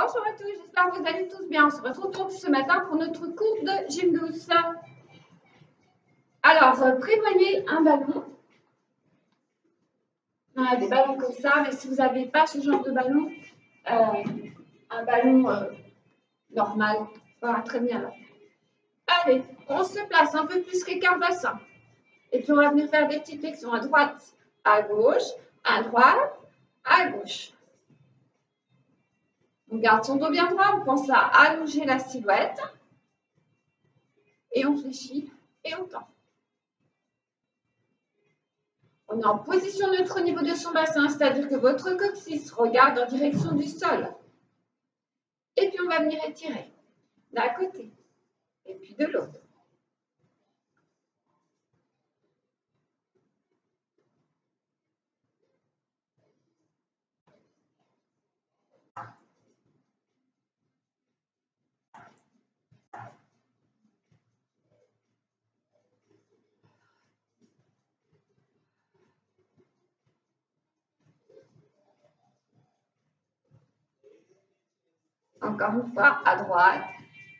Bonjour à tous, j'espère que vous allez tous bien. On se retrouve ce matin pour notre cours de gym douce. Alors, prévoyez un ballon. On a des ballons comme ça, mais si vous n'avez pas ce genre de ballon, un ballon normal, ça va très bien là. Allez, on se place un peu plus qu'écart bassin. Et puis on va venir faire des petites flexions à droite, à gauche, à droite, à gauche. On garde son dos bien droit, on pense à allonger la silhouette. Et on fléchit et on tend. On est en position neutre au niveau de son bassin, c'est-à-dire que votre coccyx regarde en direction du sol. Et puis on va venir étirer d'un côté et puis de l'autre. Encore une fois, à droite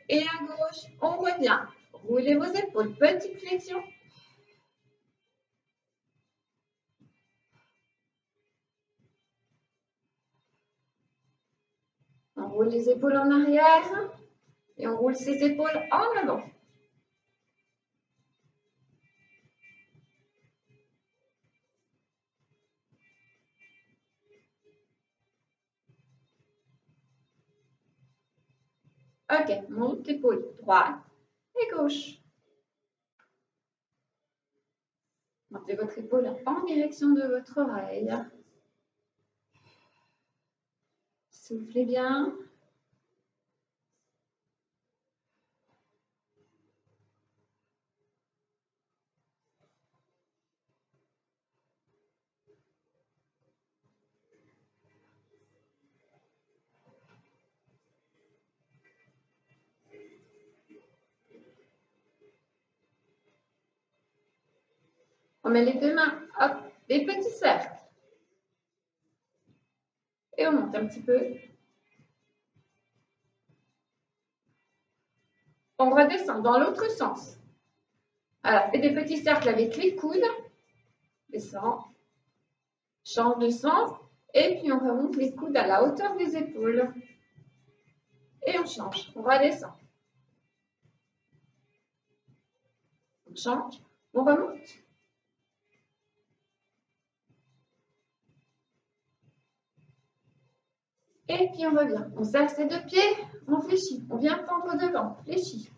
et à gauche, on revient. Roulez vos épaules, petite flexion. On roule les épaules en arrière et on roule ses épaules en avant. Ok, monte épaule droite et gauche. Montez votre épaule en direction de votre oreille. Soufflez bien. On met les deux mains, hop, des petits cercles. Et on monte un petit peu. On redescend dans l'autre sens. Alors, fais des petits cercles avec les coudes. Descend. Change de sens. Et puis, on remonte les coudes à la hauteur des épaules. Et on change. On redescend. On change. On remonte. Et puis, on revient. On serre ses deux pieds. On fléchit. On vient tendre devant. Fléchit.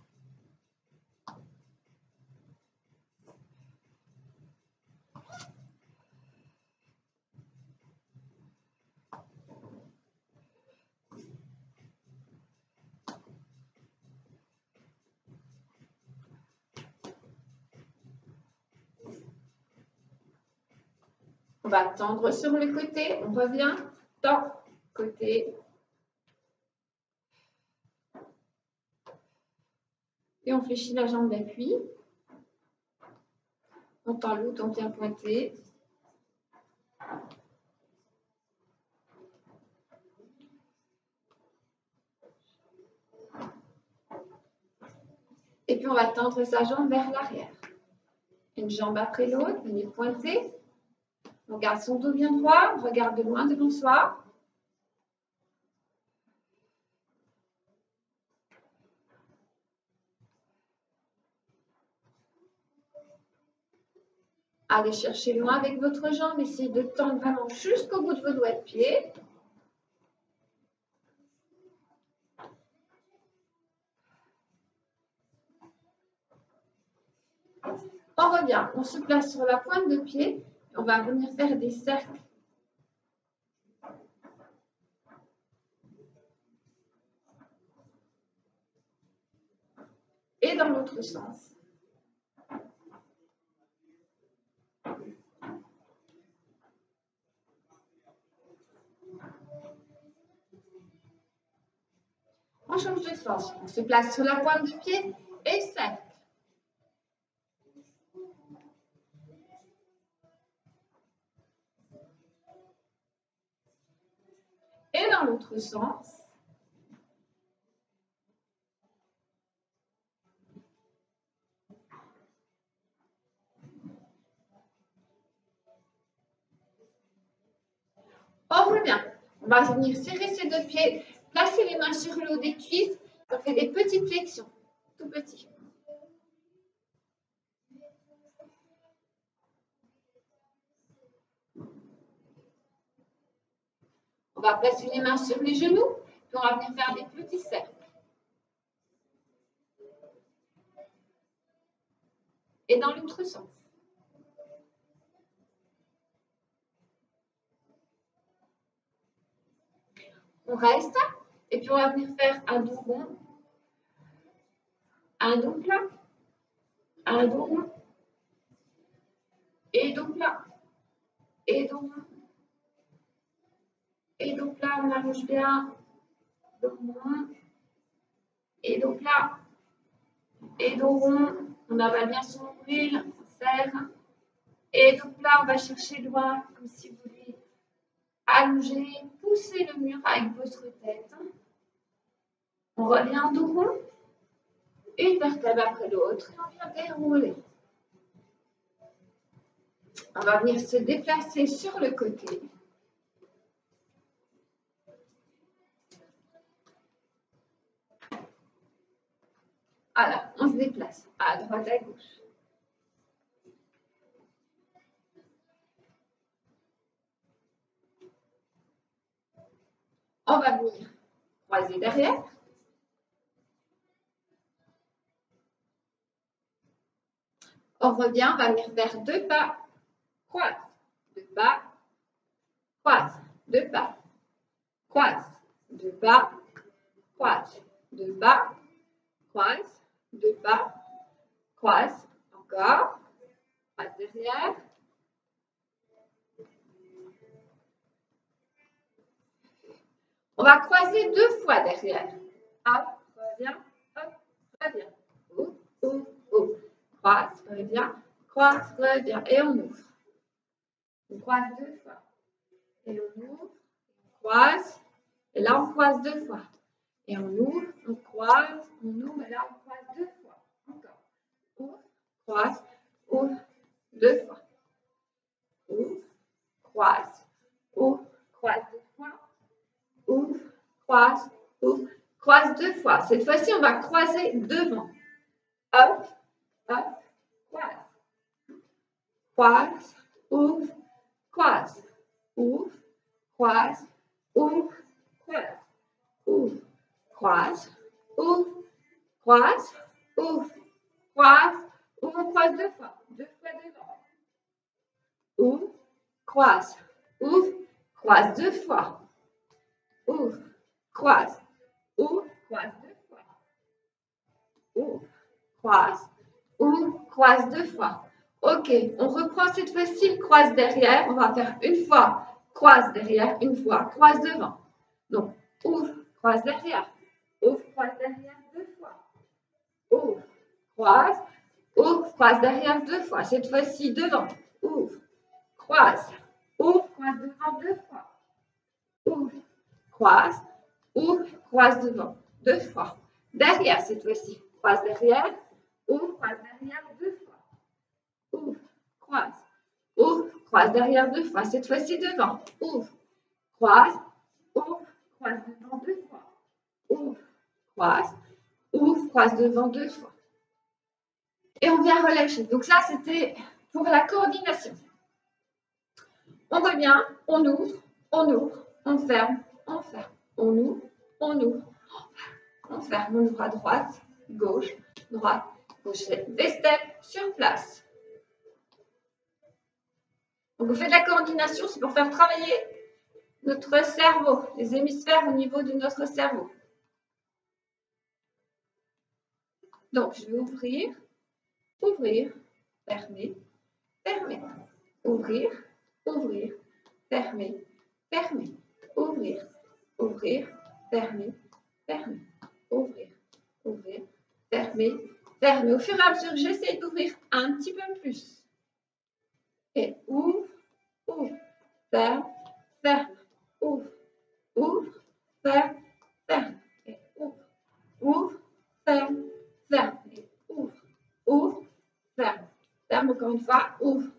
On va tendre sur le côté. On revient. Tend. Côté. Et on fléchit la jambe d'appui. On tend le bouton bien pointé. Et puis on va tendre sa jambe vers l'arrière. Une jambe après l'autre, venez pointer. On garde son dos bien droit, on regarde de loin devant soi. Allez chercher loin avec votre jambe, essayez de tendre vraiment jusqu'au bout de vos doigts de pied. On revient, on se place sur la pointe de pied. On va venir faire des cercles. Et dans l'autre sens. On change de sens. On se place sur la pointe de pied et cercle. Et dans l'autre sens. bien. On va venir serrer ses deux pieds, placer les mains sur le haut des cuisses. On fait des petites flexions, tout petits. On va placer les mains sur les genoux, puis on va venir faire des petits cercles. Et dans l'autre sens. On reste, et puis on va venir faire un dos rond, un dos plat, un dos rond, et dos plat, et dos rond, et dos plat, on allonge bien, dos rond, et dos plat, et dos rond, on avale bien son nombril, on serre, et dos plat, on va chercher loin, comme si vous voulez allonger, pousser le mur avec votre tête. On revient en dos rond, une vertèbre après l'autre, et on vient dérouler. On va venir se déplacer sur le côté. Alors, on se déplace à droite, à gauche. On va venir croiser derrière. On revient, on va venir faire deux pas, croise, deux pas, croise, deux pas, croise, deux pas, croise, deux pas, croise, deux pas, croise, encore, croise derrière. On va croiser deux fois derrière. Hop, reviens, hop, reviens. Ouvre, ouvre, ouvre. Croise, reviens, et on ouvre. On croise deux fois. Et on ouvre, on croise, et là on croise deux fois. Et on ouvre, on croise, on ouvre, et là on croise deux fois. Encore. Ouvre, croise, ouvre, deux fois. Ouvre, croise deux fois. Ouvre, croise deux fois. Cette fois-ci, on va croiser devant. Hop, hop, croise. Croise, ouvre, croise. Ouvre, croise, ouvre, croise. Ouvre, croise, ouvre, croise, ouvre, croise, ouvre, on croise deux fois devant. Ouvre, croise deux fois. Ouvre, croise deux fois. Ouvre, croise deux fois. Ok, on reprend cette fois-ci, croise derrière. On va faire une fois, croise derrière, une fois, croise devant. Donc, ouvre, croise derrière deux fois. Ouvre, croise derrière deux fois. Cette fois-ci, devant. Ouvre, croise devant deux fois. Ouvre, croise devant deux fois. Derrière cette fois-ci. Croise derrière, deux fois. Ouvre, croise derrière deux fois. Cette fois-ci devant. Ouvre, croise devant deux fois. Ouvre, croise devant deux fois. Et on vient relâcher. Donc ça, c'était pour la coordination. On revient, on ouvre, on ferme, on ferme. On ouvre, on ferme. On ouvre à droite, gauche, des steps sur place. Donc on fait de la coordination, c'est pour faire travailler notre cerveau, les hémisphères au niveau de notre cerveau. Donc je vais ouvrir, fermer, ouvrir, fermer, ouvrir, fermer, ouvrir, fermer. Au fur et à mesure, j'essaie d'ouvrir un petit peu plus. Et ouvre, ferme, ouvre, ferme, et ouvre, ferme, et ouvre, ferme, encore une fois, ouvre,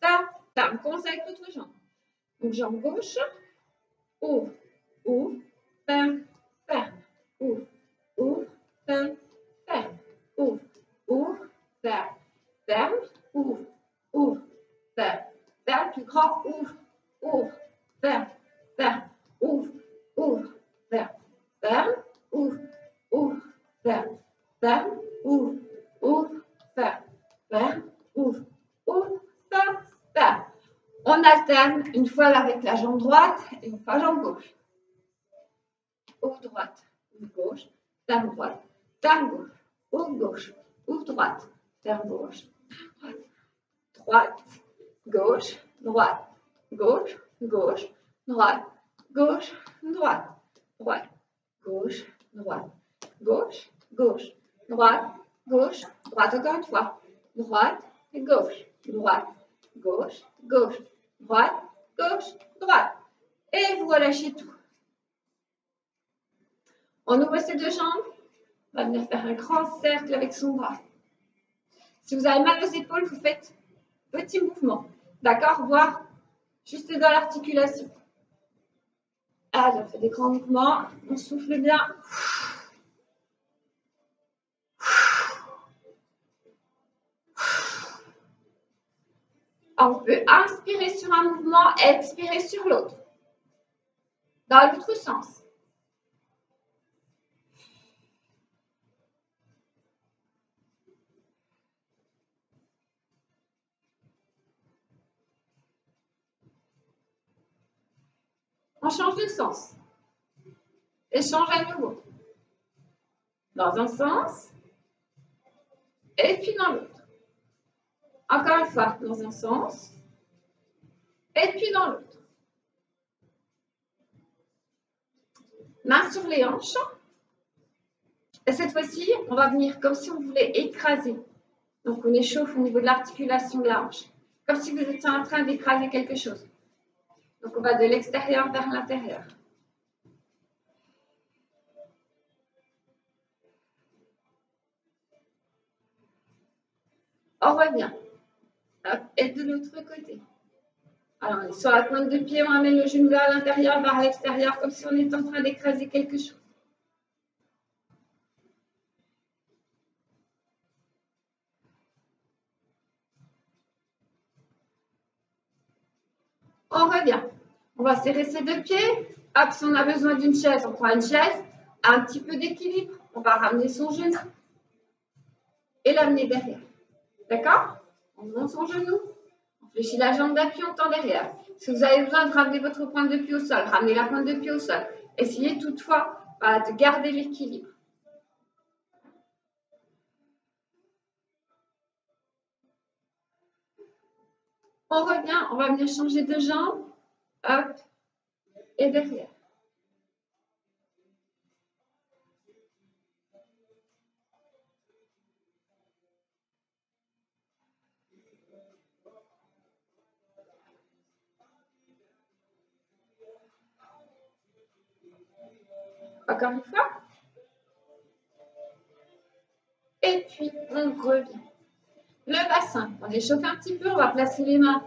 ferme. Commence avec l'autre jambe. Donc, jambe gauche, ouvre, ouvre, ferme, ferme, ouvre, ouvre, ferme, ferme, ouvre, ouvre, ferme, ferme, ouvre, ouvre, ferme, ferme, plus grand, ouvre, ouvre, ferme, ferme, ouvre, ouvre, ferme, ferme, ouvre, ouvre, ferme, ferme, ouvre, ouvre, ferme, ferme, ouvre, ouvre, ferme, ferme. On alterne une fois avec la jambe droite et une fois jambe gauche. Ouvre droite, ouvre gauche, ferme droite, ferme gauche, ouvre gauche, ouvre droite, ferme gauche, droite, gauche, droite, gauche, gauche, droite, gauche, droite, droite, gauche, droite, gauche, gauche, droite, gauche, droite, encore une fois, droite et gauche, droite, gauche, gauche, droite, gauche, droite. Et vous relâchez tout. On ouvre ses deux jambes. On va venir faire un grand cercle avec son bras. Si vous avez mal aux épaules, vous faites petit mouvement. D'accord? Voire juste dans l'articulation. Allez, on fait des grands mouvements. On souffle bien. On peut inspirer sur un mouvement, expirer sur l'autre. Dans l'autre sens. On change de sens. Et change à nouveau. Dans un sens. Et puis dans l'autre. Encore une fois, dans un sens. Et puis dans l'autre. Main sur les hanches. Et cette fois-ci, on va venir comme si on voulait écraser. Donc, on échauffe au niveau de l'articulation de la hanche. Comme si vous étiez en train d'écraser quelque chose. Donc, on va de l'extérieur vers l'intérieur. On revient. Hop, et de l'autre côté. Alors, on est sur la pointe de pied, on amène le genou vers l'intérieur, vers l'extérieur, comme si on était en train d'écraser quelque chose. On revient. On va serrer ses deux pieds. Hop, si on a besoin d'une chaise, on prend une chaise. Un petit peu d'équilibre. On va ramener son genou et l'amener derrière. D'accord? On monte son genou. On fléchit la jambe d'appui, on tend derrière. Si vous avez besoin de ramener votre pointe de pied au sol, ramenez la pointe de pied au sol. Essayez toutefois de garder l'équilibre. On revient, on va venir changer de jambe. Hop, et derrière. Encore une fois. Et puis, on revient. Le bassin, on échauffe un petit peu, on va placer les mains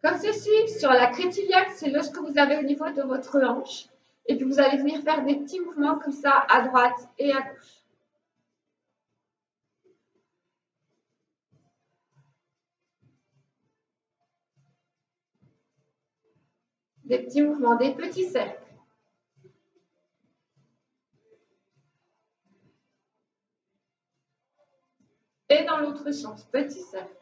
comme ceci sur la crétillac, c'est l'os que vous avez au niveau de votre hanche. Et puis, vous allez venir faire des petits mouvements comme ça à droite et à gauche. Des petits mouvements, des petits cercles. Et dans l'autre sens, petit cercle.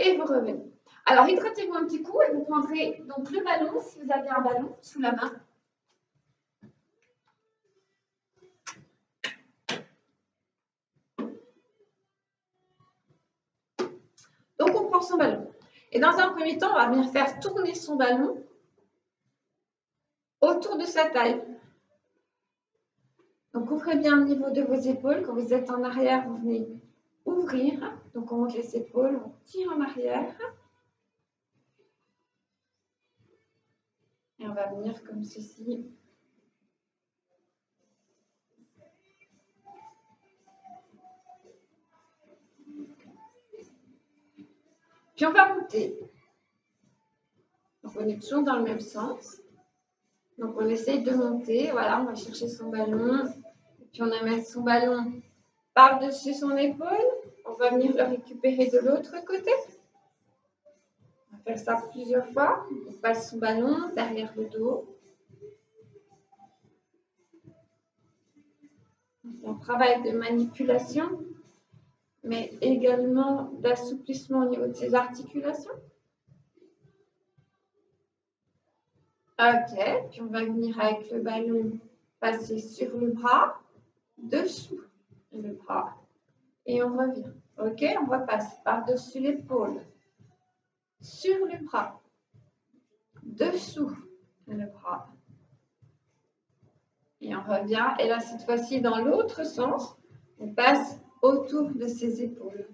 Et vous revenez. Alors, hydratez-vous un petit coup et vous prendrez donc le ballon, si vous avez un ballon sous la main. Donc, on prend son ballon. Et dans un premier temps, on va venir faire tourner son ballon autour de sa taille. Donc, ouvrez bien le niveau de vos épaules. Quand vous êtes en arrière, vous venez ouvrir. Donc, on monte les épaules, on tire en arrière. Et on va venir comme ceci. Puis on va monter. Donc on est toujours dans le même sens. Donc on essaye de monter. Voilà, on va chercher son ballon. Et puis on amène son ballon par-dessus son épaule. On va venir le récupérer de l'autre côté. On va faire ça plusieurs fois. On passe son ballon derrière le dos. On travaille de manipulation, mais également d'assouplissement au niveau de ses articulations. Ok, puis on va venir avec le ballon passer sur le bras, dessous le bras, et on revient. Ok, on repasse par-dessus l'épaule, sur le bras, dessous le bras. Et on revient, et là cette fois-ci dans l'autre sens, on passe autour de ses épaules.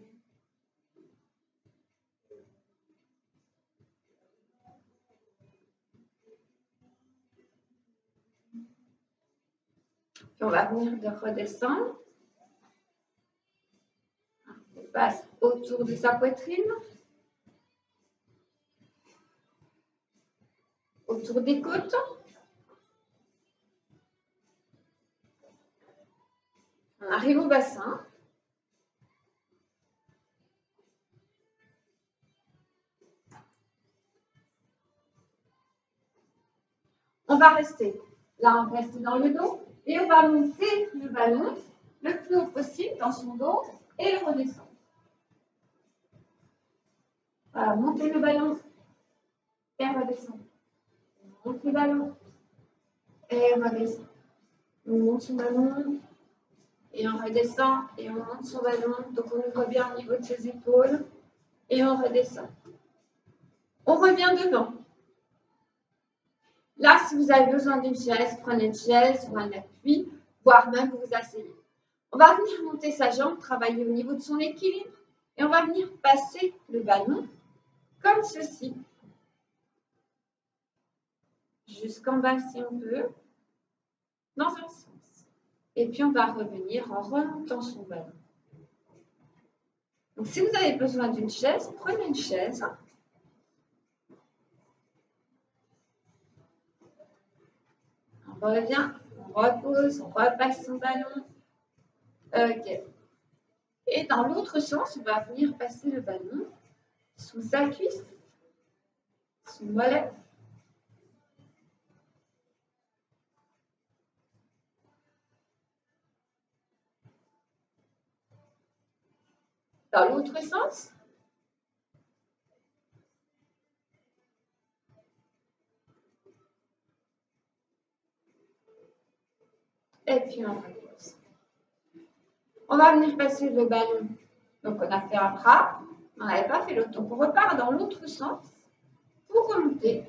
Puis on va venir de redescendre. On passe autour de sa poitrine, autour des côtes. On arrive au bassin. On va rester. Là, on reste dans le dos et on va monter le ballon le plus haut possible dans son dos et le redescendre. Voilà, monter le ballon et redescendre. On monte le ballon et on redescend. On monte son ballon et on redescend et on monte son ballon. Donc on ouvre bien au niveau de ses épaules et on redescend. On revient devant. Là, si vous avez besoin d'une chaise, prenez une chaise ou un appui, voire même vous vous asseyez. On va venir monter sa jambe, travailler au niveau de son équilibre et on va venir passer le ballon comme ceci. Jusqu'en bas si on peut, dans un sens. Et puis on va revenir en remontant son ballon. Donc si vous avez besoin d'une chaise, prenez une chaise. On revient, on repose, on repasse son ballon. Ok. Et dans l'autre sens, on va venir passer le ballon sous sa cuisse, sous le mollet. Dans l'autre sens. Et puis on repose. On va venir passer le ballon. Donc on a fait un bras, on n'avait pas fait l'autre. Donc on repart dans l'autre sens pour remonter.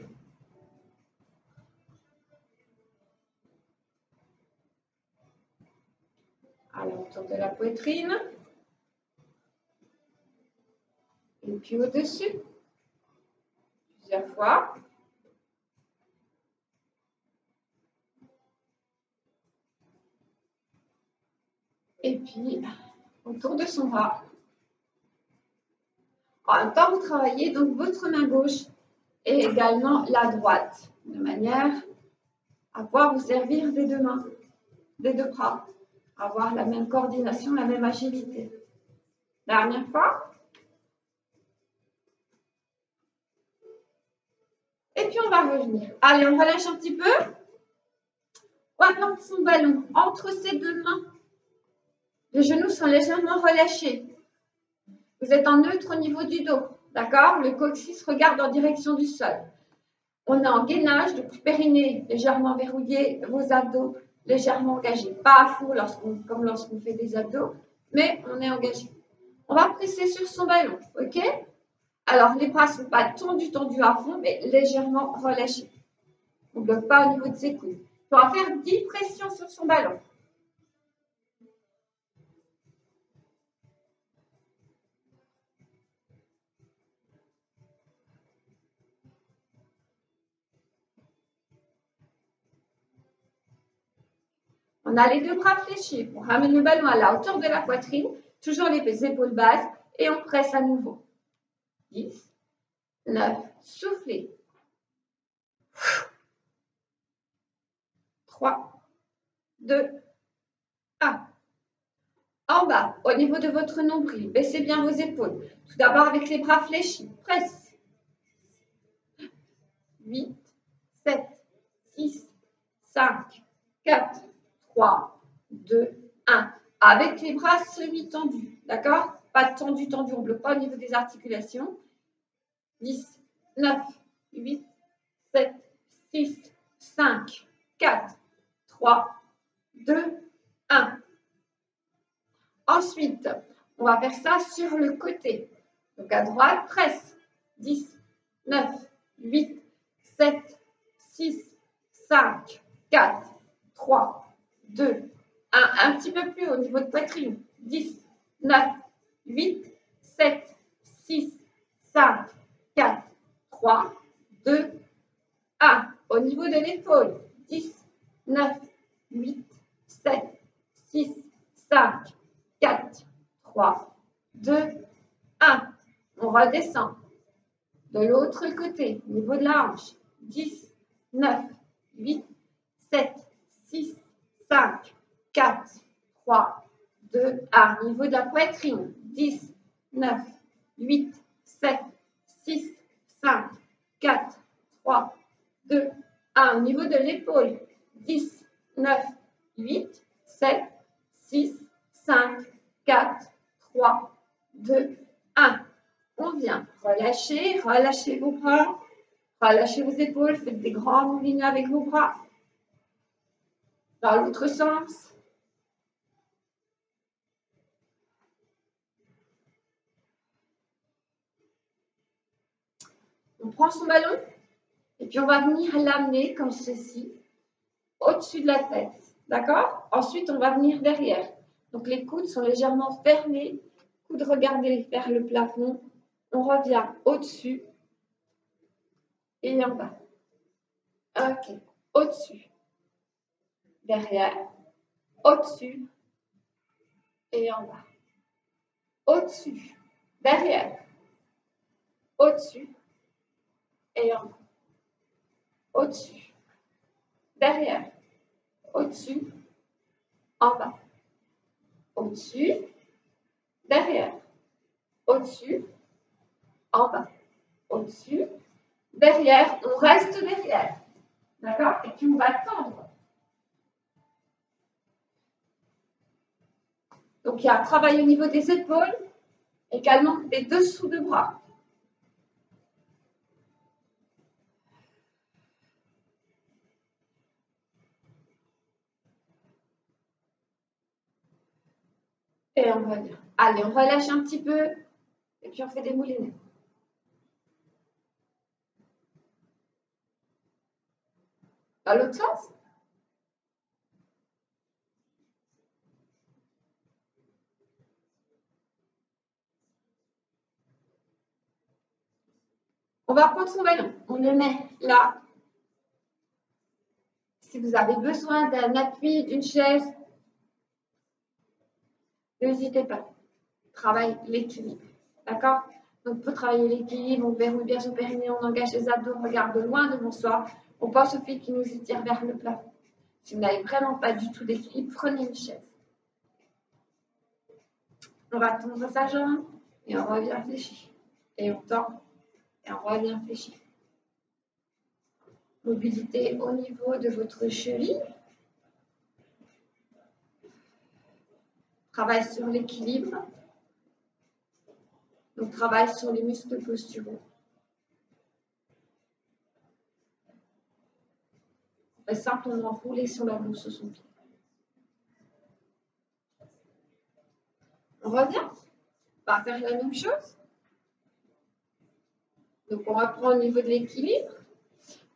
À l'entour de la poitrine. Et puis au-dessus. Plusieurs fois. Et puis autour de son bras. En même temps, vous travaillez donc votre main gauche et également la droite, de manière à pouvoir vous servir des deux mains, des deux bras, avoir la même coordination, la même agilité. Dernière fois. Et puis on va revenir. Allez, on relâche un petit peu. On va prendre son ballon entre ses deux mains. Les genoux sont légèrement relâchés. Vous êtes en neutre au niveau du dos. D'accord? Le coccyx regarde en direction du sol. On est en gainage, donc périnée légèrement verrouillé, vos abdos légèrement engagés. Pas à fond comme lorsqu'on fait des abdos, mais on est engagé. On va presser sur son ballon, ok? Alors, les bras ne sont pas tendus à fond, mais légèrement relâchés. On ne bloque pas au niveau de ses coudes. On va faire 10 pressions sur son ballon. On a les deux bras fléchis. On ramène le ballon à la hauteur de la poitrine, toujours les épaules basses, et on presse à nouveau. 10, 9, soufflez. 3, 2, 1. En bas, au niveau de votre nombril, baissez bien vos épaules. Tout d'abord avec les bras fléchis. Presse. 8, 7, 6, 5, 4, 3, 2, 1. Avec les bras semi-tendus. D'accord? Pas tendu, tendu. On ne bloque pas au niveau des articulations. 10, 9, 8, 7, 6, 5, 4, 3, 2, 1. Ensuite, on va faire ça sur le côté. Donc à droite, presse. 10, 9, 8, 7, 6, 5, 4, 3, 2, 1. Un petit peu plus au niveau de poitrine. 10, 9, 8, 7, 6, 5, 4, 3, 2, 1. Au niveau de l'épaule. 10, 9, 8, 7, 6, 5, 4, 3, 2, 1. On redescend. De l'autre côté, au niveau de la hanche. 10, 9, 8, 7, 6, 5, 4, 3, 2, 1. Au niveau de la poitrine. 10, 9, 8, 7, 6, 5, 4, 3, 2, 1. Au niveau de l'épaule. 10, 9, 8, 7, 6, 5, 4, 3, 2, 1. On vient relâcher, relâchez vos bras, relâchez vos épaules, faites des grands mouvements avec vos bras. Dans l'autre sens. On prend son ballon et puis on va venir l'amener comme ceci, au-dessus de la tête. D'accord? Ensuite, on va venir derrière. Donc les coudes sont légèrement fermés. Coudes regardez vers le plafond. On revient au-dessus et en bas. Ok. Au-dessus. Derrière. Au-dessus et en bas. Au-dessus. Derrière. Au-dessus et en bas. Au-dessus. Derrière. Au-dessus. En bas. Au-dessus. Derrière. Au-dessus. En bas. Au-dessus. Derrière. On reste derrière. D'accord? Et puis on va tendre. Donc il y a un travail au niveau des épaules, également des dessous de bras. Et on revient. Allez, on relâche un petit peu. Et puis on fait des moulinets. Dans l'autre sens. On va prendre son ballon. On le met là. Si vous avez besoin d'un appui, d'une chaise, n'hésitez pas. Travaille l'équilibre. D'accord? Donc, pour travailler l'équilibre, on verrouille bien son périnée, on engage les abdos, on regarde loin devant soi. On pense au pied qui nous étire vers le plafond. Si vous n'avez vraiment pas du tout d'équilibre, prenez une chaise. On va tendre sa jambe et on revient fléchi. Et on tend et on revient fléchi. Mobilité au niveau de votre cheville. Travail sur l'équilibre. Donc, travail sur les muscles posturaux. On va simplement rouler sur la boue sous son pied. On revient. On va faire la même chose. Donc, on reprend au niveau de l'équilibre.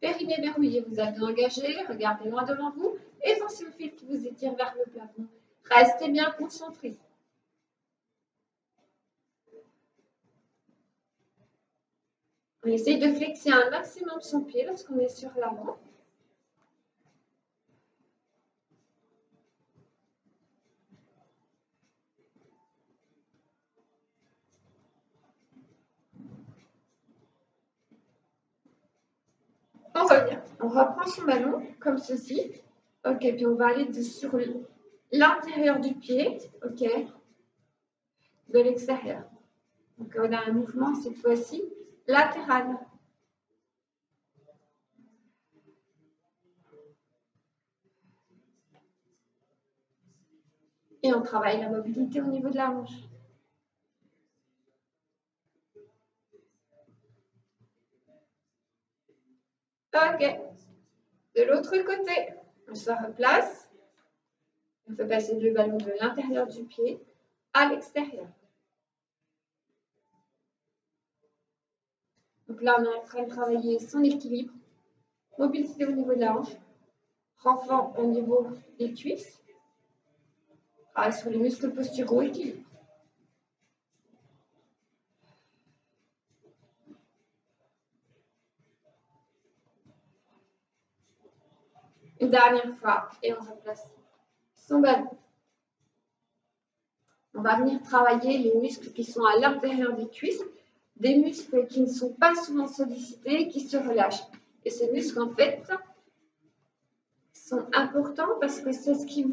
Périnée verrouillé, vous avez engagé. Regardez loin devant vous. Et pensez au fil qui vous étire vers le plafond. Restez bien concentrés. On essaye de flexer un maximum son pied lorsqu'on est sur l'avant. On reprend son ballon, comme ceci. Ok, puis on va aller sur l'intérieur du pied, ok, de l'extérieur. Donc on a un mouvement cette fois-ci latéral. Et on travaille la mobilité au niveau de la hanche. Ok. De l'autre côté, on se replace. On fait passer le ballon de l'intérieur du pied à l'extérieur. Donc là, on est en train de travailler son équilibre, mobilité au niveau de la hanche, renfort au niveau des cuisses, travaille sur les muscles posturaux, équilibre. Une dernière fois, et on replace son ballon. On va venir travailler les muscles qui sont à l'intérieur des cuisses, des muscles qui ne sont pas souvent sollicités, qui se relâchent. Et ces muscles, en fait, sont importants parce que c'est ce qui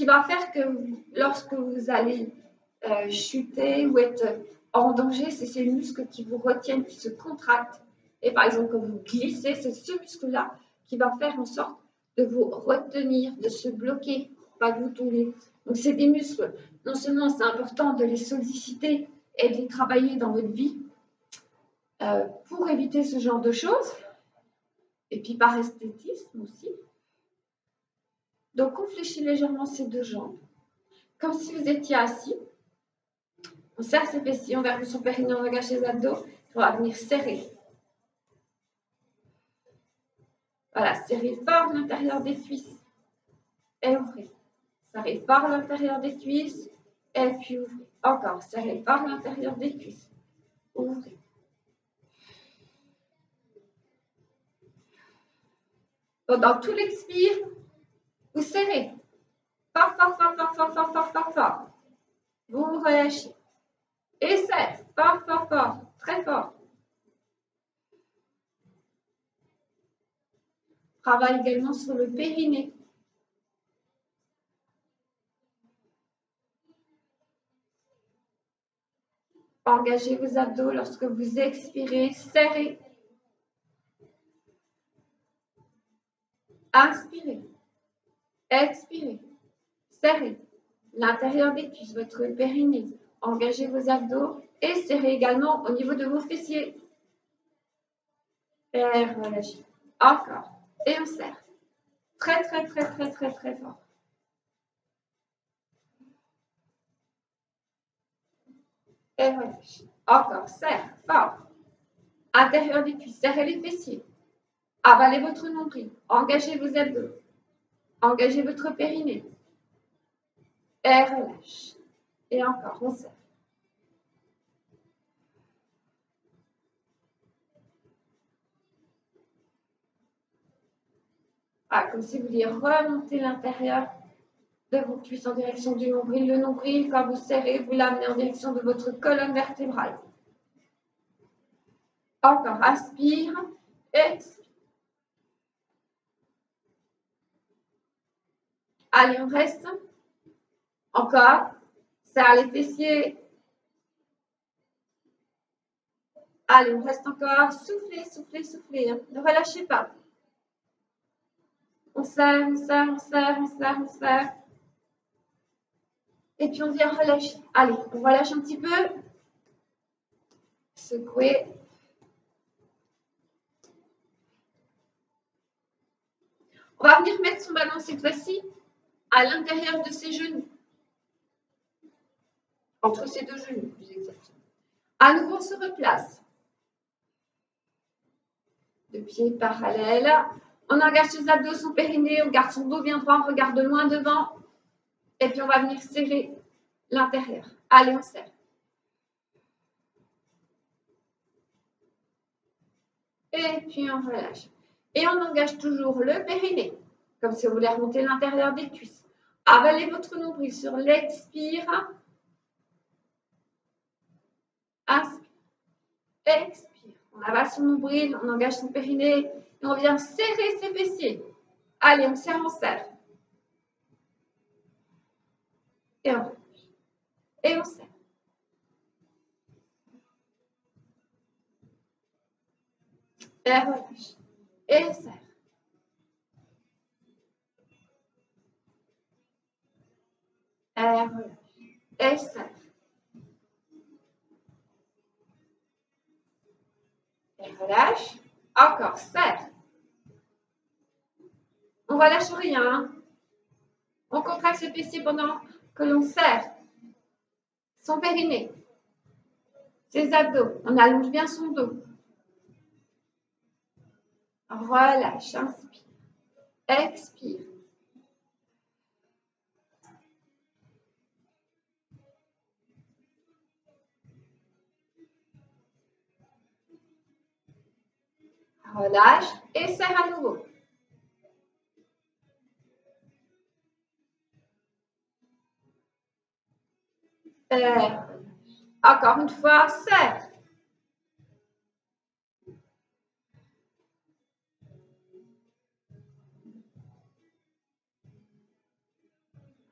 va faire que lorsque vous allez chuter ou être en danger, c'est ces muscles qui vous retiennent, qui se contractent. Et par exemple, quand vous glissez, c'est ce muscle-là qui va faire en sorte de vous retenir, de se bloquer, pas de vous tomber. Donc, c'est des muscles. Non seulement c'est important de les solliciter et de les travailler dans votre vie pour éviter ce genre de choses, et puis par esthétisme aussi. Donc, on fléchit légèrement ces deux jambes, comme si vous étiez assis. On serre ses fessiers, on verrouille son périnée, on engage les abdos, on va venir serrer. Voilà, serrez fort l'intérieur des cuisses et ouvrez. Serrez fort l'intérieur des cuisses et puis ouvrez. Encore, serrez fort l'intérieur des cuisses. Ouvrez. Pendant tout l'expire, vous serrez. Fort, fort, fort, fort, fort, fort, fort, fort, fort. Vous vous relâchez. Et serre. Fort, fort, fort. Très fort. Travaille également sur le périnée. Engagez vos abdos lorsque vous expirez. Serrez. Inspirez. Expirez. Serrez l'intérieur des cuisses, votre périnée. Engagez vos abdos et serrez également au niveau de vos fessiers. Et relâchez. Encore. Et on serre. Très, très, très, très, très, très fort. Et relâchez. Encore. Serre. Fort. Intérieur des cuisses. Serrez les fessiers. Avalez votre nombril. Engagez vos abdos. Engagez votre périnée. Et relâche. Et encore. On serre. Ah, comme si vous vouliez remonter l'intérieur de vos cuisses en direction du nombril. Le nombril, quand vous serrez, vous l'amenez en direction de votre colonne vertébrale. Encore, inspire, expire. Allez, on reste. Encore, serre les fessiers. Allez, on reste encore. Soufflez, soufflez, soufflez. Ne relâchez pas. On serre, on serre, on serre, on serre, on serre. Et puis on vient relâcher. Allez, on relâche un petit peu. Secouez. On va venir mettre son ballon cette fois-ci à l'intérieur de ses genoux. Entre ses deux genoux, plus exactement. À nouveau, on se replace. Deux pieds parallèles. On engage ses abdos, son périnée, on garde son dos bien droit, on regarde loin devant. Et puis on va venir serrer l'intérieur. Allez, on serre. Et puis on relâche. Et on engage toujours le périnée, comme si vous voulez remonter l'intérieur des cuisses. Avalez votre nombril sur l'expire. Inspire. Expire. On avale son nombril, on engage son périnée et on vient serrer ses fessiers. Allez, on serre, on serre. Et on relâche. Et on serre. Et relâche. Et serre. Et relâche. Et serre. Et relâche. Encore, serre. On relâche rien. On contracte ce fessier pendant que l'on serre son périnée, ses abdos. On allonge bien son dos. Relâche, inspire. Expire. Relâche et serre à nouveau. Encore une fois, serre.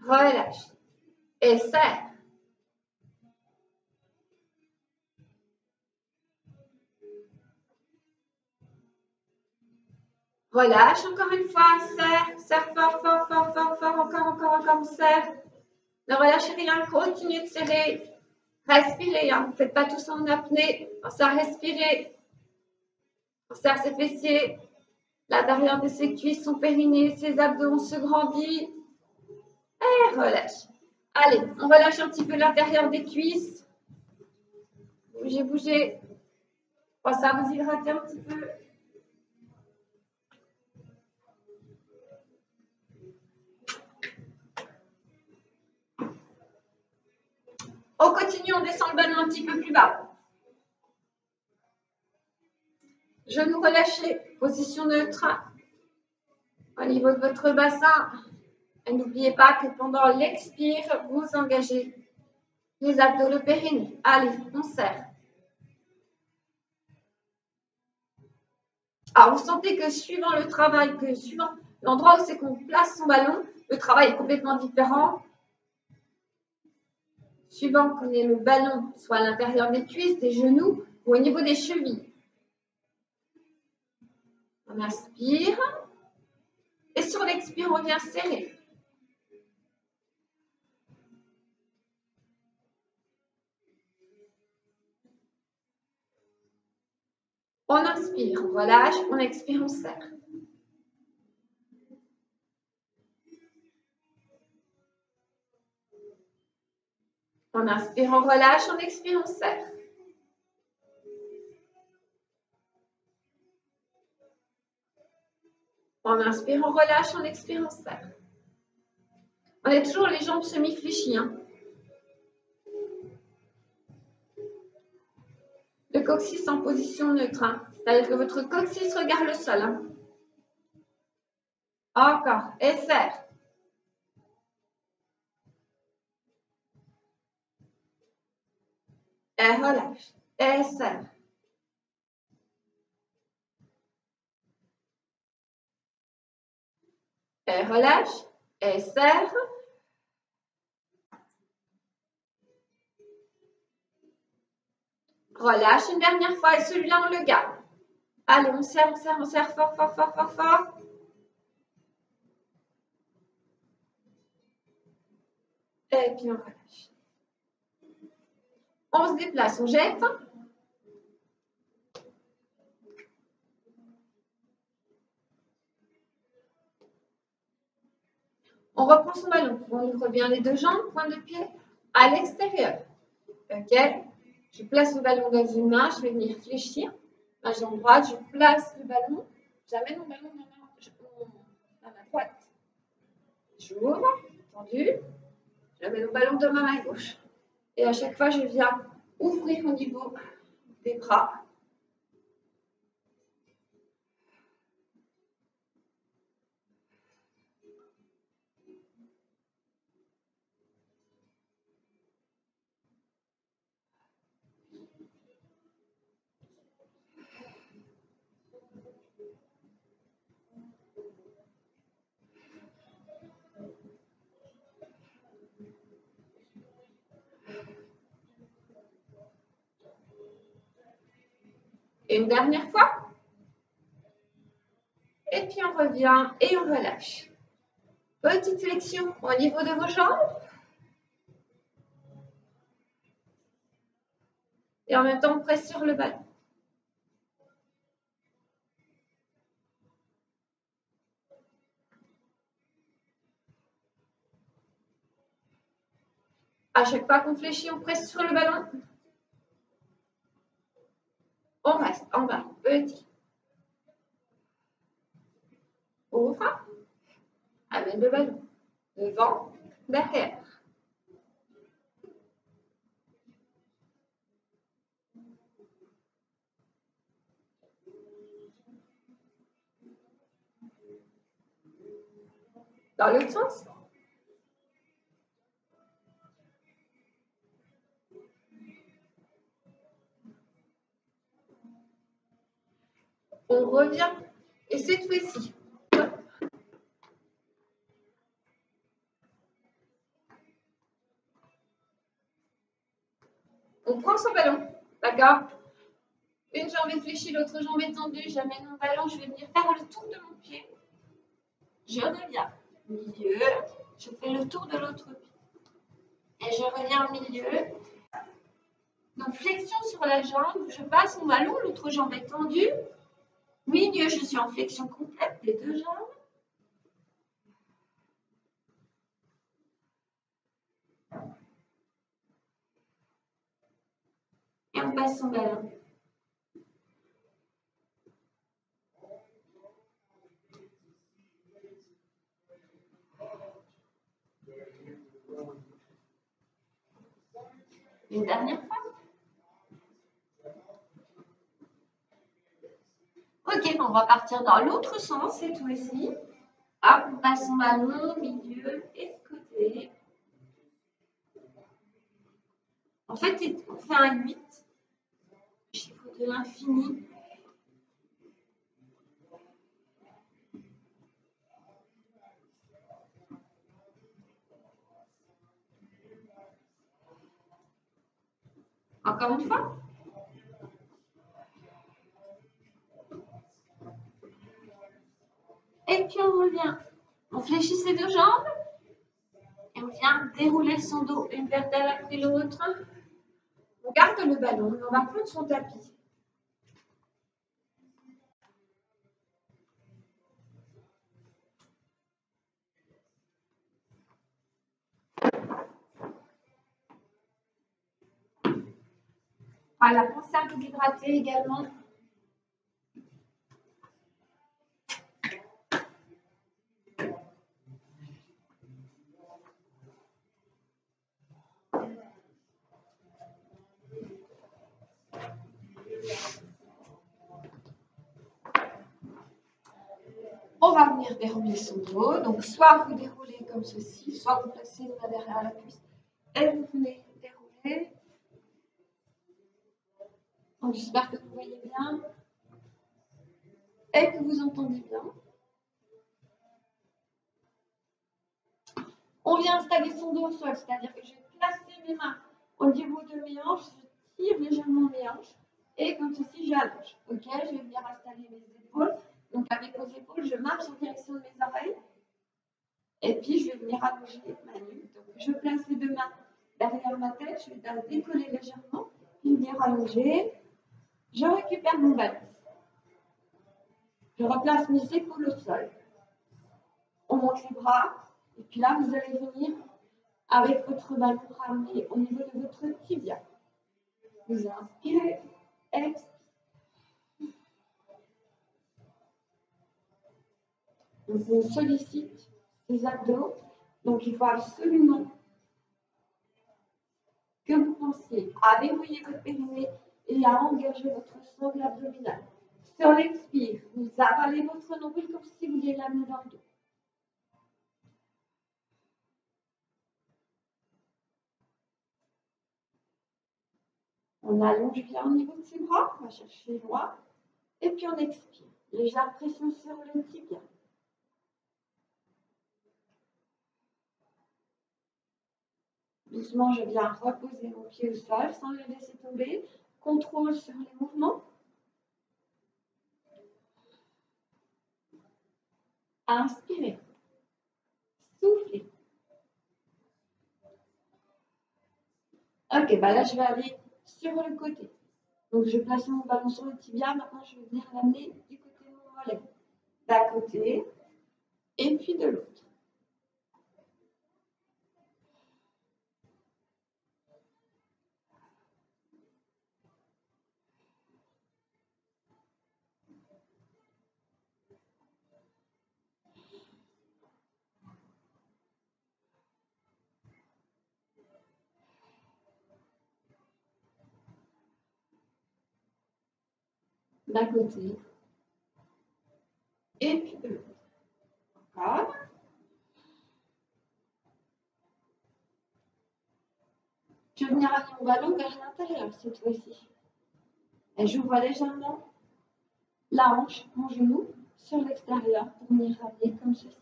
Relâche et serre. Relâche encore une fois, serre, serre fort, fort, fort, fort, fort, encore, serre. Ne relâchez rien, continuez de serrer. Respirez, hein. Ne faites pas tout ça en apnée. Pensez à respirer. On serre ses fessiers, l'intérieur de ses cuisses, son périnée, ses abdos, on se grandit. Et relâche. Allez, on relâche un petit peu l'intérieur des cuisses. Bougez, bougez. Pensez à vous hydrater un petit peu. On continue, on descend le ballon un petit peu plus bas. Genoux relâchés, position neutre. Au niveau de votre bassin. Et n'oubliez pas que pendant l'expire, vous engagez les abdos, le périnée. Allez, on serre. Alors, vous sentez que suivant le travail, suivant l'endroit où c'est qu'on place son ballon, le travail est complètement différent. Suivant qu'on ait le ballon soit à l'intérieur des cuisses, des genoux ou au niveau des chevilles. On inspire. Et sur l'expire, on vient serrer. On inspire, on relâche, on expire, on serre. On inspire, on relâche, on expire, on serre. On inspire, on relâche, on expire, on serre. On est toujours les jambes semi-fléchies. Hein. Le coccyx en position neutre. Hein. C'est-à-dire que votre coccyx regarde le sol. Hein. Encore. Et serre. Et relâche. Et serre. Et relâche. Et serre. Relâche une dernière fois et celui-là, on le garde. Allez, on serre, on serre, on serre fort, fort, fort, fort, fort. Et puis on relâche. On se déplace, on jette. On reprend son ballon. On ouvre bien les deux jambes, pointe de pied à l'extérieur. Ok. Je place le ballon dans une main, je vais venir fléchir. Ma jambe droite, je place le ballon. J'amène mon ballon dans ma main droite. J'ouvre, tendu. J'amène mon ballon dans ma main gauche. Et à chaque fois, je viens ouvrir au niveau des bras. Et une dernière fois. Et puis on revient et on relâche. Petite flexion au niveau de vos jambes. Et en même temps, on presse sur le ballon. À chaque fois qu'on fléchit, on presse sur le ballon. On reste en bas, petit. Ouvre. Amène le ballon. Devant, derrière. Dans l'autre sens. On revient. Et cette fois-ci, on prend son ballon. D'accord? Une jambe est fléchie, l'autre jambe est tendue. J'amène mon ballon, je vais venir faire le tour de mon pied. Je reviens. Milieu. Je fais le tour de l'autre pied. Et je reviens au milieu. Donc, flexion sur la jambe. Je passe mon ballon, l'autre jambe est tendue. Milieu, je suis en flexion complète des deux jambes. Et on passe son ballon. Une dernière fois. Ok, on va partir dans l'autre sens cette fois-ci. Hop, on passe son ballon, milieu et de côté. En fait, on fait un 8, chiffre de l'infini. Encore une fois. Et puis on revient. On fléchit ses deux jambes. Et on vient dérouler son dos une vertèbre après l'autre. On garde le ballon, on va prendre son tapis. Voilà, pensez à vous hydrater également. On va venir dérouler son dos. Donc, soit vous déroulez comme ceci, soit vous placez le bras derrière la cuisse et vous venez dérouler. Donc, j'espère que vous voyez bien et que vous entendez bien. On vient installer son dos au sol, c'est-à-dire que je vais placer mes mains au niveau de mes hanches, je tire légèrement mes hanches et comme ceci, j'allonge. Ok, je vais venir installer mes épaules. Donc, avec vos épaules, je marche en direction de mes oreilles. Et puis, je vais venir allonger ma nuque. Donc, je place les deux mains derrière ma tête. Je vais la décoller légèrement. Puis venir allonger. Je récupère mon ballon. Je replace mes épaules au sol. On monte les bras. Et puis là, vous allez venir avec votre ballon ramené au niveau de votre tibia. Vous inspirez, expirez. On sollicite les abdos. Donc, il faut absolument que vous pensiez à dérouiller votre périnée et à engager votre sangle abdominale. Sur l'expire, vous avalez votre nombril comme si vous vouliez l'amener dans le dos. On allonge bien au niveau de ses bras, on va chercher loin. Et puis on expire. Légère pression sur le tibia. Doucement, je viens reposer mon pied au sol sans le laisser tomber. Contrôle sur les mouvements. Inspirez. Soufflez. Ok, bah là, je vais aller sur le côté. Donc, je place mon ballon sur le tibia. Maintenant, je vais venir l'amener du côté de mon mollet. D'un côté et puis de l'autre. D'un côté et puis de l'autre. Encore. Je vais venir amener mon ballon vers l'intérieur cette fois-ci. Et j'ouvre légèrement la hanche, mon genou, sur l'extérieur pour venir ramener comme ceci.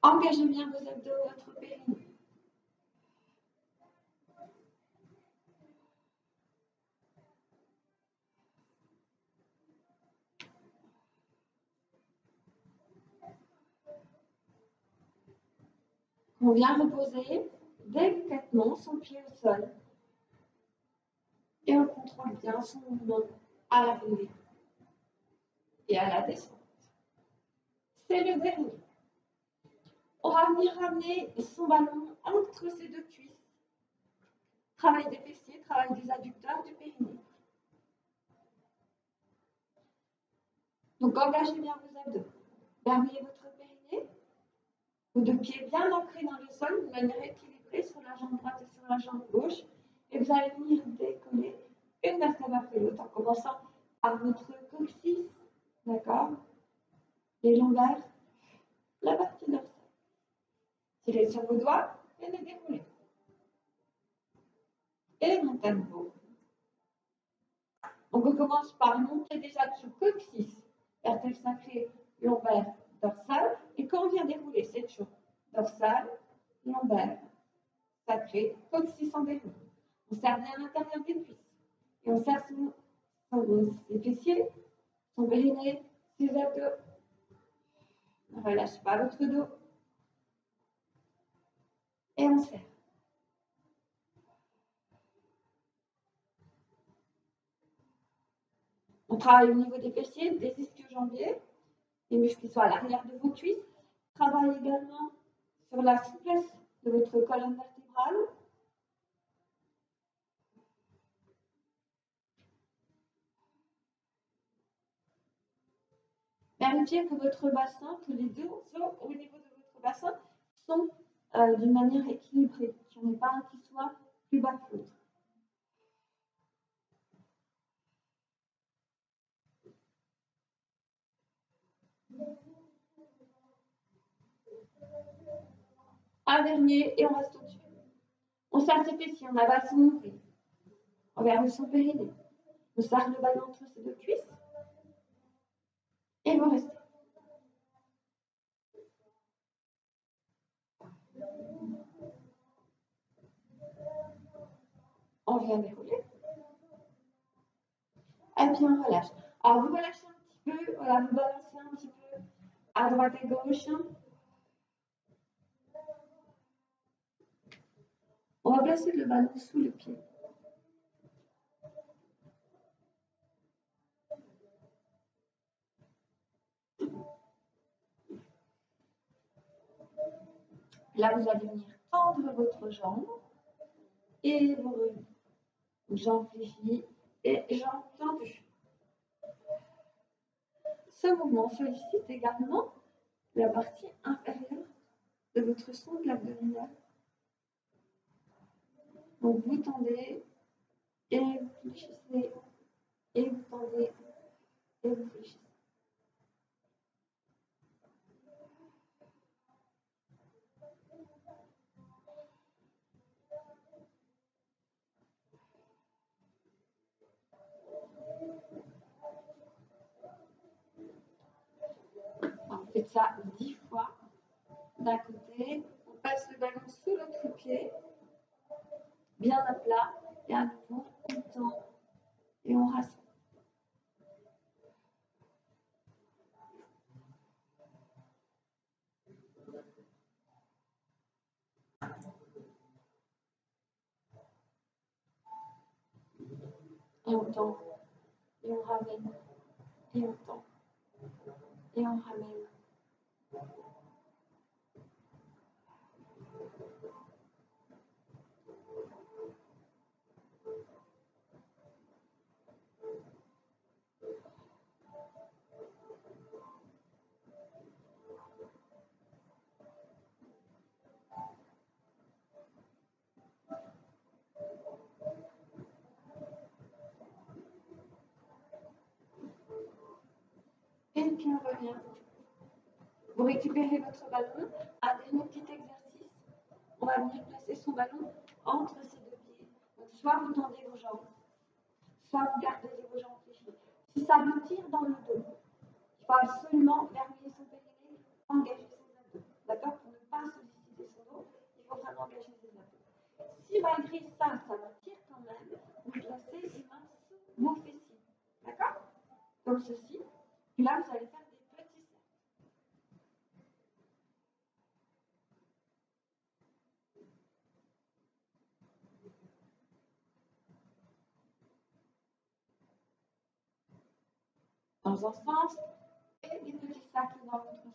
Engagez bien vos abdos, votre périnée. On vient reposer délicatement son pied au sol. Et on contrôle bien son mouvement à la levée et à la descente. C'est le dernier. On va venir ramener son ballon entre ses deux cuisses. Travail des fessiers, travail des adducteurs, du périnée. Donc engagez bien vos abdos. Verrouillez votre périnée. Vos deux pieds bien ancrés dans le sol de manière équilibrée sur la jambe droite et sur la jambe gauche. Et vous allez venir décoller une vertèbre après l'autre en commençant par votre coccyx. D'accord? Les lombaires, la partie dorsale. Tirez sur vos doigts et les déroulez. Et montez à nouveau. Donc on commence par monter déjà sur coccyx, vertèbre sacrée, lombaire, dorsale. Et quand on vient dérouler, c'est toujours dorsale, lombaire, sacré, coccyx en déroule. On serre bien l'intérieur des cuisses. Et on serre ses fessiers, son périnée, ses abdos. Ne relâchez pas votre dos. Et on serre. On travaille au niveau des fessiers, des ischio-jambiers, les muscles qui sont à l'arrière de vos cuisses. On travaille également sur la souplesse de votre colonne vertébrale. Vérifiez que votre bassin, que les deux os au niveau de votre bassin sont d'une manière équilibrée, qu'il n'y en ait pas un qui soit plus bas que l'autre. Un dernier et on reste au-dessus. On serre ses fessiers, on avale son nombril. On verrouille son périnée. On serre le ballon entre ses deux cuisses. Et vous restez. On vient dérouler. Et puis on relâche. Alors vous relâchez un petit peu, voilà, vous balancez un petit peu à droite et gauche. On va placer le ballon sous le pied. Là, vous allez venir tendre votre jambe et vous revenez. Jambe fléchie et jambe tendue. Ce mouvement sollicite également la partie inférieure de votre sonde abdominale. Donc vous tendez et vous fléchissez et vous tendez et vous fléchissez. On fait ça 10 fois d'un côté. On passe le ballon sous l'autre pied, bien à plat. Et à nouveau, on tend et on rassemble. Et on tend, et on ramène, et on tend, et on ramène. Et puis on revient. Vous récupérez votre ballon. Un dernier petit exercice. On va venir placer son ballon entre ses deux pieds. Donc, soit vous tendez vos jambes, soit vous gardez vos jambes fléchies. Si ça vous tire dans le dos, il faut absolument verrouiller son périnée, engager ses abdos. D'accord? Pour ne pas solliciter son dos, il faut vraiment engager ses abdos. Si malgré ça, ça vous tire quand même, vous placez les mains sous vos fessiers. D'accord? Comme ceci. Puis là, vous allez faire des petits cercles. Dans un sens et des petits cercles dans l'autre sens.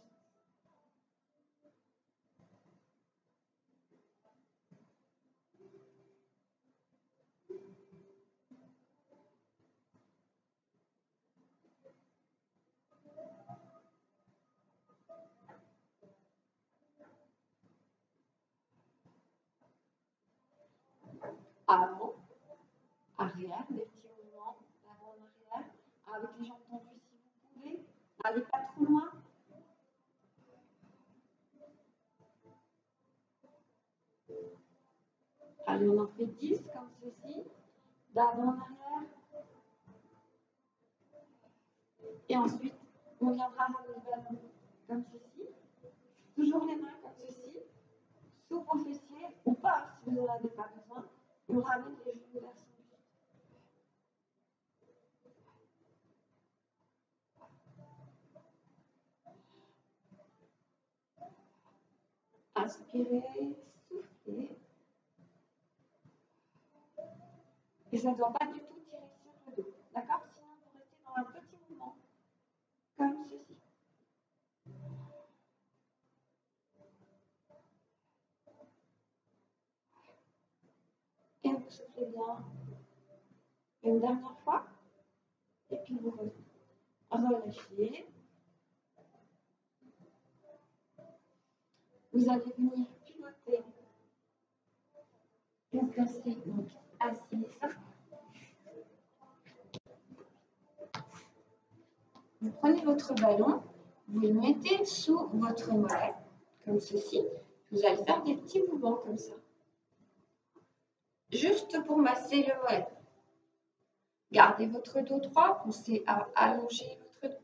Avant, arrière, des petits mouvements d'avant en arrière, avec les jambes tendues si vous pouvez. N'allez pas trop loin. Allez, on en fait 10 comme ceci, d'avant en arrière. Et ensuite, on viendra ramener le ballon comme ceci. Toujours les mains comme ceci, sous vos fessiers, ou pas si vous n'en avez pas besoin. Et on ramène les genoux vers son buste. Inspirez, soufflez. Et ça ne doit pas du tout tirer sur le dos. D'accord? Sinon, vous restez dans un petit mouvement, comme ceci. Et vous soufflez bien. Une dernière fois. Et puis vous revenez. Relâchez. Vous allez venir pivoter. Vous placez donc assise. Vous prenez votre ballon, vous le mettez sous votre mollet, comme ceci. Vous allez faire des petits mouvements comme ça. Juste pour masser le mollet. Gardez votre dos droit, pensez à allonger votre dos.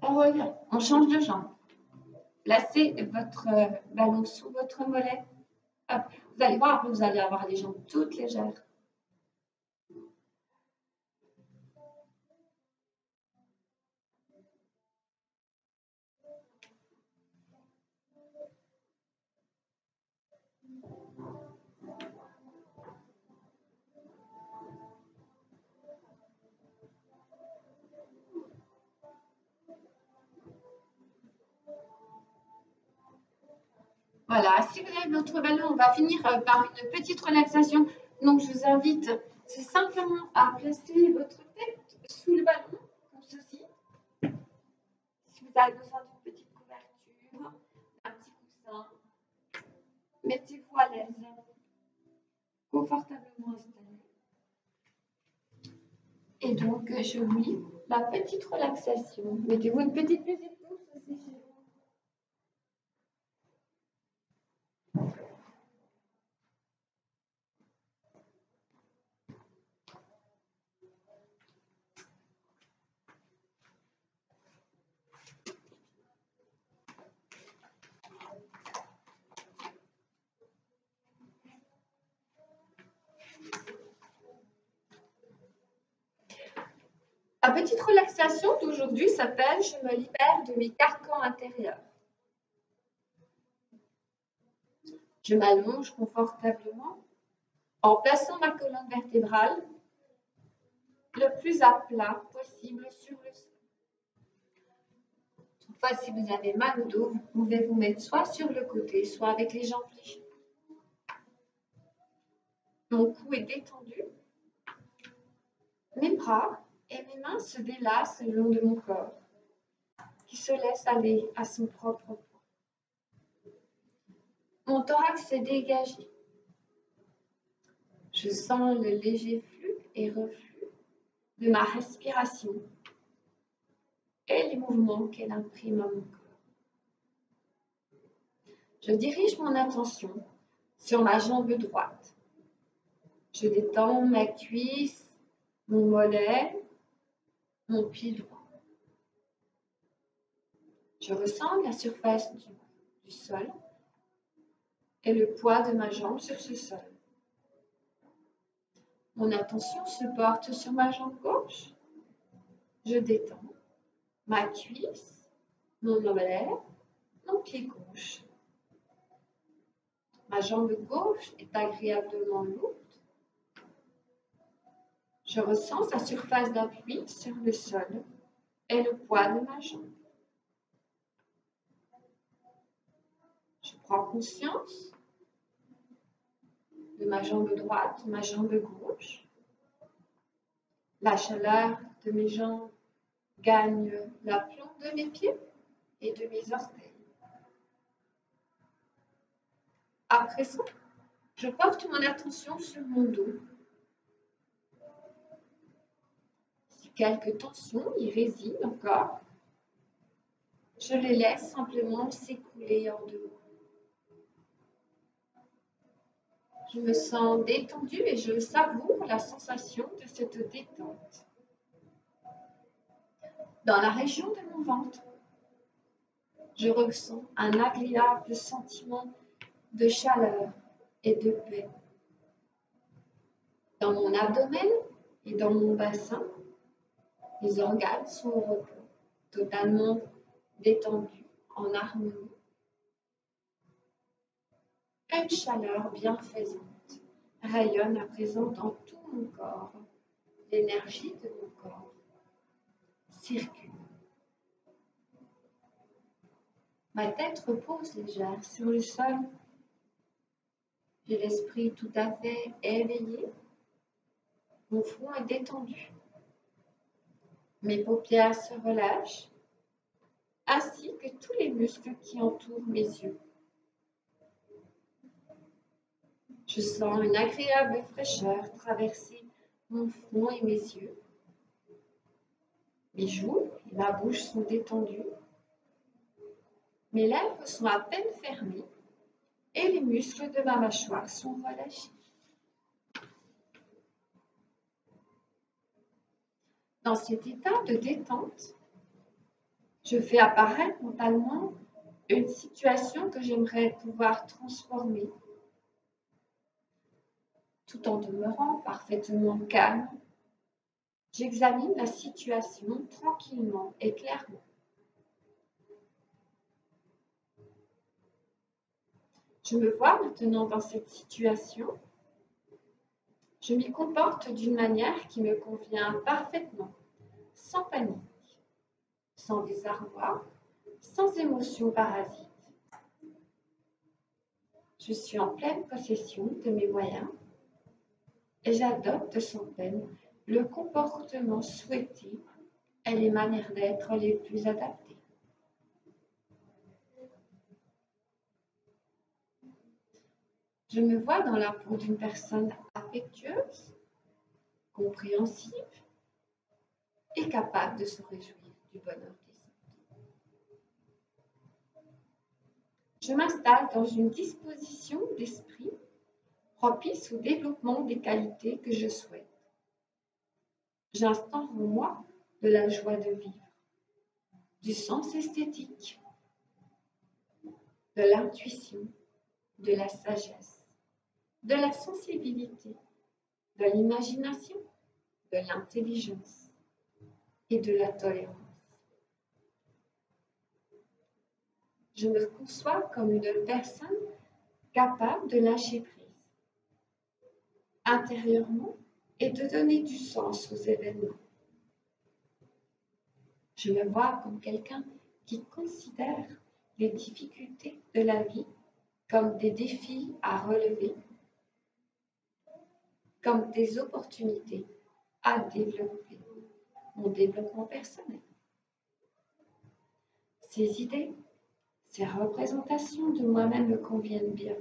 On revient, on change de jambe. Placez votre ballon sous votre mollet. Hop. Vous allez voir, vous allez avoir les jambes toutes légères. Voilà, si vous avez votre ballon, on va finir par une petite relaxation. Donc, je vous invite, c'est simplement à placer votre tête sous le ballon, comme ceci. Si vous avez besoin d'une petite couverture, d'un petit coussin, mettez-vous à l'aise, confortablement installé. Et donc, je vous lis la petite relaxation. Mettez-vous une petite musique douce aussi chez vous. La petite relaxation d'aujourd'hui s'appelle « Je me libère de mes carcans intérieurs ». Je m'allonge confortablement en plaçant ma colonne vertébrale le plus à plat possible sur le sol. Toutefois, si vous avez mal au dos, vous pouvez vous mettre soit sur le côté, soit avec les jambes pliées. Mon cou est détendu. Mes bras et mes mains se délassent le long de mon corps, qui se laisse aller à son propre poids. Mon thorax est dégagé. Je sens le léger flux et reflux de ma respiration et les mouvements qu'elle imprime à mon corps. Je dirige mon attention sur ma jambe droite. Je détends ma cuisse, mon mollet, mon pied droit. Je ressens la surface du sol et le poids de ma jambe sur ce sol. Mon attention se porte sur ma jambe gauche. Je détends ma cuisse, mon mollet, mon pied gauche. Ma jambe gauche est agréablement lourde. Je ressens sa surface d'appui sur le sol et le poids de ma jambe. Je prends conscience de ma jambe droite, ma jambe gauche. La chaleur de mes jambes gagne la plante de mes pieds et de mes orteils. À présent, je porte mon attention sur mon dos. Si quelques tensions y résident encore, je les laisse simplement s'écouler hors de moi. Je me sens détendue et je savoure la sensation de cette détente. Dans la région de mon ventre, je ressens un agréable sentiment de chaleur et de paix. Dans mon abdomen et dans mon bassin, les organes sont au repos, totalement détendus, en harmonie. Une chaleur bienfaisante rayonne à présent dans tout mon corps. L'énergie de mon corps circule. Ma tête repose légère sur le sol. J'ai l'esprit tout à fait éveillé. Mon front est détendu. Mes paupières se relâchent, ainsi que tous les muscles qui entourent mes yeux. Je sens une agréable fraîcheur traverser mon front et mes yeux. Mes joues et ma bouche sont détendues. Mes lèvres sont à peine fermées et les muscles de ma mâchoire sont relâchés. Dans cet état de détente, je fais apparaître mentalement une situation que j'aimerais pouvoir transformer. Tout en demeurant parfaitement calme, j'examine la situation tranquillement et clairement. Je me vois maintenant dans cette situation. Je m'y comporte d'une manière qui me convient parfaitement, sans panique, sans désarroi, sans émotion parasite. Je suis en pleine possession de mes moyens et j'adopte sans peine le comportement souhaité et les manières d'être les plus adaptées. Je me vois dans la peau d'une personne affectueuse, compréhensive et capable de se réjouir du bonheur des autres. Je m'installe dans une disposition d'esprit propice au développement des qualités que je souhaite. J'instaure en moi de la joie de vivre, du sens esthétique, de l'intuition, de la sagesse, de la sensibilité, de l'imagination, de l'intelligence et de la tolérance. Je me conçois comme une personne capable de lâcher prise intérieurement et de donner du sens aux événements. Je me vois comme quelqu'un qui considère les difficultés de la vie comme des défis à relever, comme des opportunités à développer mon développement personnel. Ces idées, ces représentations de moi-même me conviennent bien.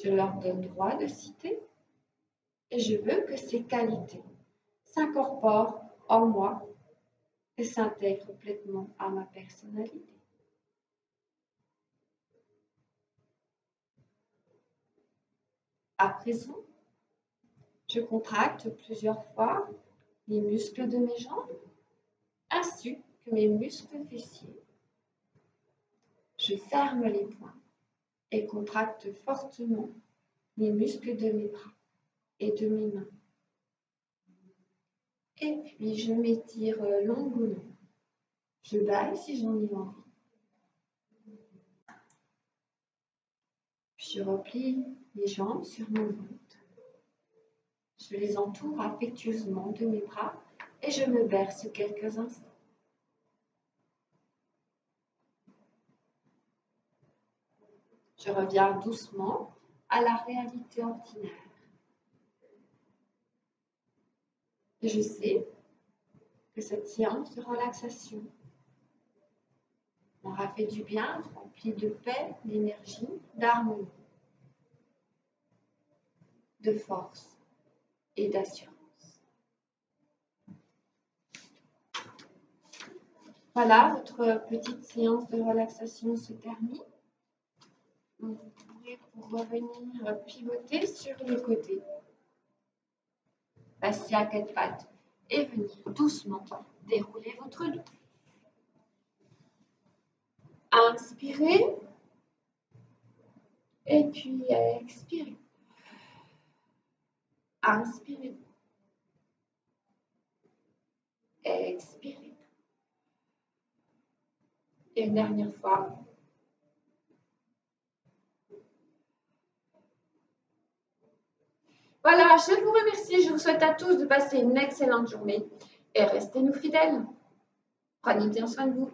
Je leur donne droit de citer et je veux que ces qualités s'incorporent en moi et s'intègrent pleinement à ma personnalité. À présent, je contracte plusieurs fois les muscles de mes jambes ainsi que mes muscles fessiers. Je ferme les poings et contracte fortement les muscles de mes bras et de mes mains. Et puis je m'étire longuement. Je baille si j'en ai envie. Puis je replie les jambes sur mon ventre. Je les entoure affectueusement de mes bras et je me berce quelques instants. Je reviens doucement à la réalité ordinaire. Et je sais que cette séance de relaxation m'aura fait du bien, remplie de paix, d'énergie, d'harmonie, de force et d'assurance. Voilà, votre petite séance de relaxation se termine. Vous pourrez revenir pivoter sur les côtés. Passer à quatre pattes et venir doucement dérouler votre dos. Inspirez et puis expirez. Inspirez. Expirez. Et une dernière fois. Voilà, je vous remercie. Je vous souhaite à tous de passer une excellente journée et restez-nous fidèles. Prenez bien soin de vous.